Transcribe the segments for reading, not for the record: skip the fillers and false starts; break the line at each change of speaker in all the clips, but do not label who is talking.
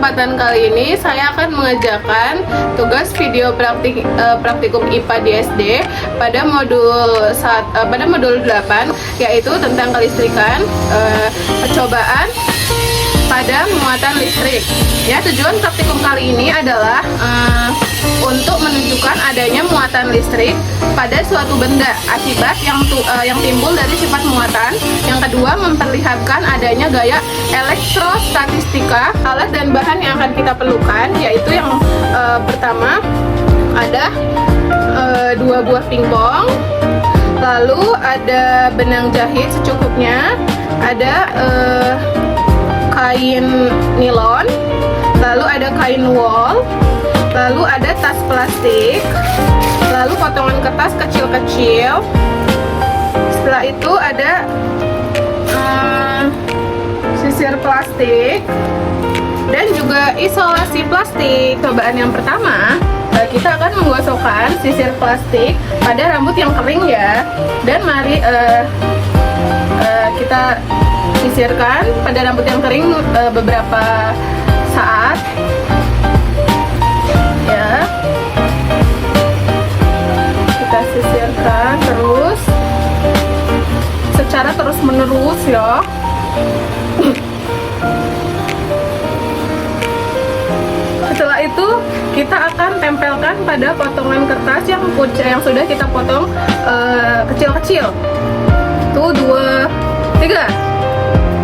kesempatan kali ini saya akan mengerjakan tugas video praktikum IPA di SD pada modul 8, yaitu tentang kelistrikan, percobaan pada muatan listrik. Ya, tujuan praktikum kali ini adalah untuk menunjukkan adanya muatan listrik pada suatu benda akibat yang timbul dari sifat muatan. Yang kedua, memperlihatkan adanya gaya elektrostatistika. Alat dan bahan yang akan kita perlukan yaitu yang pertama ada 2 buah pingpong, lalu ada benang jahit secukupnya, ada kain nilon, lalu ada kain wol, lalu ada tas plastik, lalu potongan kertas kecil-kecil. Setelah itu ada sisir plastik dan juga isolasi plastik. Cobaan yang pertama, kita akan menggosokkan sisir plastik pada rambut yang kering ya. Dan mari kita sisirkan pada rambut yang kering beberapa saat ya. Kita sisirkan terus secara terus menerus ya. Setelah itu kita akan tempelkan pada potongan kertas yang sudah kita potong kecil-kecil. Tuh 2, 3.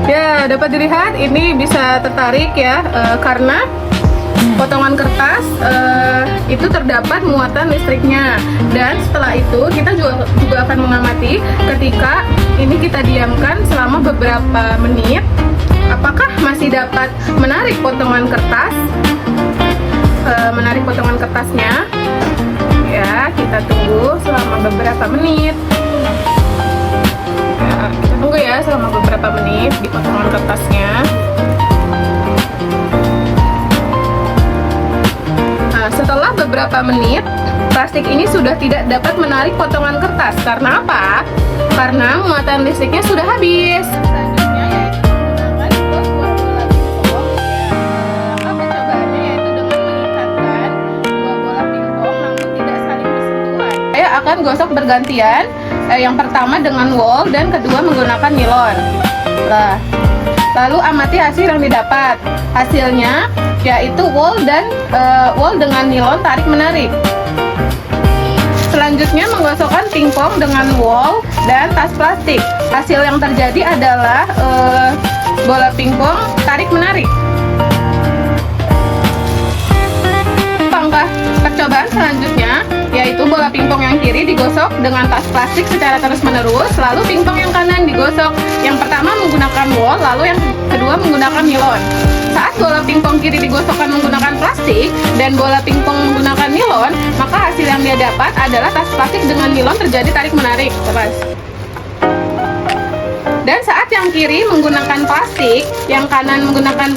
Ya, dapat dilihat ini bisa tertarik ya, karena potongan kertas itu terdapat muatan listriknya. Dan setelah itu kita juga akan mengamati ketika ini kita diamkan selama beberapa menit, apakah masih dapat menarik potongan kertasnya. Ya, kita tunggu selama beberapa menit. Ya, kita tunggu ya selama beberapa menit di potongan kertasnya. Nah, setelah beberapa menit, plastik ini sudah tidak dapat menarik potongan kertas. Karena apa? Karena muatan listriknya sudah habis. Selanjutnya yaitu menggunakan 2 buah bola pingpong. Percobaannya yaitu dengan mengikatkan 2 bola pingpong namun tidak saling bersentuhan. Saya akan gosok bergantian. Yang pertama dengan wol dan kedua menggunakan nilon. Lalu amati hasil yang didapat. Hasilnya yaitu wol dengan nilon tarik menarik. Selanjutnya menggosokkan pingpong dengan wol dan tas plastik. Hasil yang terjadi adalah bola pingpong tarik menarik. Langkah percobaan selanjutnya yaitu bola pingpong yang kiri digosok dengan tas plastik secara terus-menerus, lalu pingpong yang kanan digosok. Yang pertama menggunakan wol, lalu yang kedua menggunakan nilon. Saat bola pingpong kiri digosokkan menggunakan plastik dan bola pingpong menggunakan nilon, maka hasil yang dia dapat adalah tas plastik dengan nilon terjadi tarik-menarik. Dan saat yang kiri menggunakan plastik, yang kanan menggunakan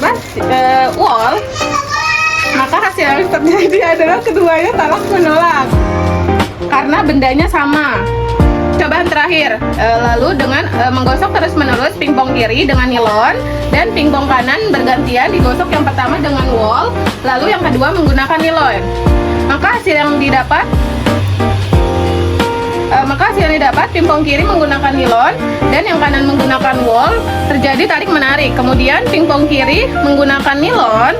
wol, maka hasil yang terjadi adalah keduanya talak menolak karena bendanya sama. Cobaan terakhir, lalu dengan menggosok terus-menerus pingpong kiri dengan nilon dan pingpong kanan bergantian digosok, yang pertama dengan wol, lalu yang kedua menggunakan nilon. Maka hasil yang didapat pingpong kiri menggunakan nilon dan yang kanan menggunakan wol, terjadi tarik menarik. Kemudian pingpong kiri menggunakan nilon,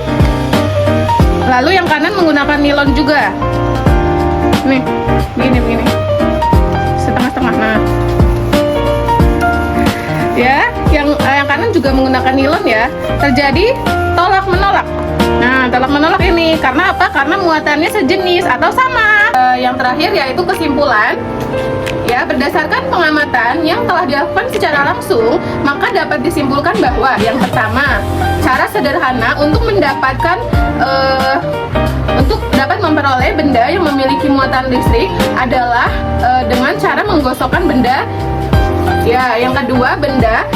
lalu yang kanan menggunakan nilon juga. Nih, begini. Setengah-setengah. Nah. Ya, yang kanan juga menggunakan nilon ya. Terjadi tolak menolak. Nah, tolak menolak ini karena apa? Karena muatannya sejenis atau sama. Yang terakhir yaitu kesimpulan. Ya, berdasarkan pengamatan yang telah dilakukan secara langsung, maka dapat disimpulkan bahwa yang pertama, cara sederhana untuk dapat memperoleh benda yang memiliki muatan listrik adalah dengan cara menggosokkan benda. Ya, yang kedua, benda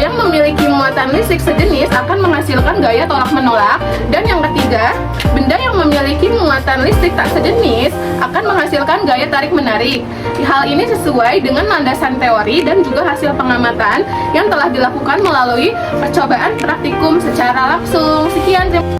yang memiliki muatan listrik sejenis akan menghasilkan gaya tolak menolak. Dan yang ketiga, benda yang memiliki muatan listrik tak sejenis akan menghasilkan gaya tarik menarik. Hal ini sesuai dengan landasan teori dan juga hasil pengamatan yang telah dilakukan melalui percobaan praktikum secara langsung. Sekian.